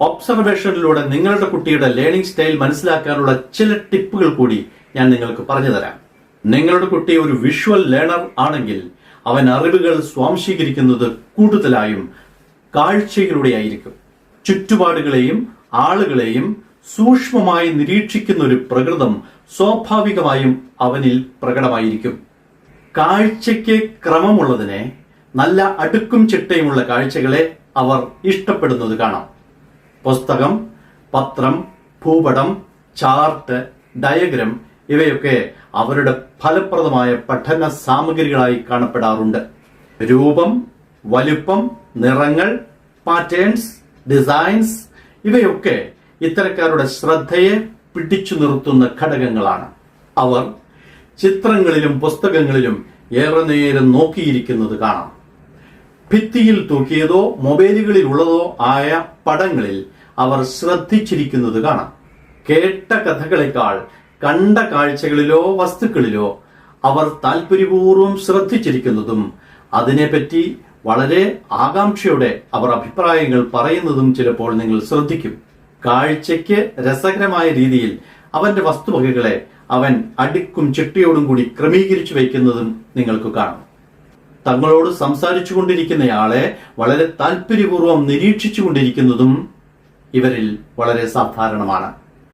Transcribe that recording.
ഒബ്സർവേഷനിലൂടെ നിങ്ങളുടെ കുട്ടിയുടെ learning style മനസ്സിലാക്കാനുള്ള ചില ടിപ്പുകൾ കൂടി ഞാൻ നിങ്ങൾക്ക് പറഞ്ഞു തരാം. നിങ്ങളുടെ കുട്ടി ഒരു വിഷ്വൽ ലേണർ ആണെങ്കിൽ അവൻ അറിവുകൾ സ്വാംശീകരിക്കുന്നത് കൂടുതലായും കാഴ്ചയിലൂടെയായിരിക്കും. ചുറ്റുപാടുകളെയും ആളുകളെയും സൂക്ഷ്മമായി നിരീക്ഷിക്കുന്ന ഒരു പ്രകൃതം സ്വാഭാവികമായും അവനിൽ പ്രകടമായിരിക്കും. കാഴ്ചയ്ക്ക് ക്രമമുള്ളതിനെ, നല്ല അടുക്കും ചിട്ടയുമുള്ള കാഴ്ചകളെ അവർ ഇഷ്ടപ്പെടുന്നത് കാണാം. പുസ്തകം, പത്രം, ഭൂപടം, ചാർട്ട്, ഡയഗ്രം ഇവയൊക്കെ അവരുടെ ഫലപ്രദമായ പഠന സാമഗ്രികളായി കാണപ്പെടാറുണ്ട്. രൂപം, വലുപ്പം, നിറങ്ങൾ, പാറ്റേൺസ്, ഡിസൈൻസ് ഇവയൊക്കെ ഇത്തരക്കാരുടെ ശ്രദ്ധയെ പിടിച്ചു നിർത്തുന്ന ഘടകങ്ങളാണ്. അവർ ചിത്രങ്ങളിലും പുസ്തകങ്ങളിലും ഏറെ നേരം നോക്കിയിരിക്കുന്നത് കാണാം. ഭിത്തിയിൽ തൂക്കിയതോ മൊബൈലുകളിൽ ഉള്ളതോ ആയ പടങ്ങളിൽ അവർ ശ്രദ്ധിച്ചിരിക്കുന്നത് കാണാം. കേട്ട കഥകളെക്കാൾ കണ്ട കാഴ്ചകളിലോ വസ്തുക്കളിലോ അവർ താല്പര്യപൂർവ്വം ശ്രദ്ധിച്ചിരിക്കുന്നതും അതിനെപ്പറ്റി വളരെ ആകാംക്ഷയോടെ അവർ അഭിപ്രായങ്ങൾ പറയുന്നതും ചിലപ്പോൾ നിങ്ങൾ ശ്രദ്ധിക്കും. കാഴ്ചയ്ക്ക് രസകരമായ രീതിയിൽ അവന്റെ വസ്തുവകകളെ അവൻ അടുക്കും ചിട്ടയോടും കൂടി ക്രമീകരിച്ചു വയ്ക്കുന്നതും നിങ്ങൾക്ക് കാണും. തങ്ങളോട് സംസാരിച്ചു കൊണ്ടിരിക്കുന്നയാളെ വളരെ താല്പര്യപൂർവ്വം നിരീക്ഷിച്ചു കൊണ്ടിരിക്കുന്നതും ഇവരിൽ വളരെ സാധാരണമാണ്.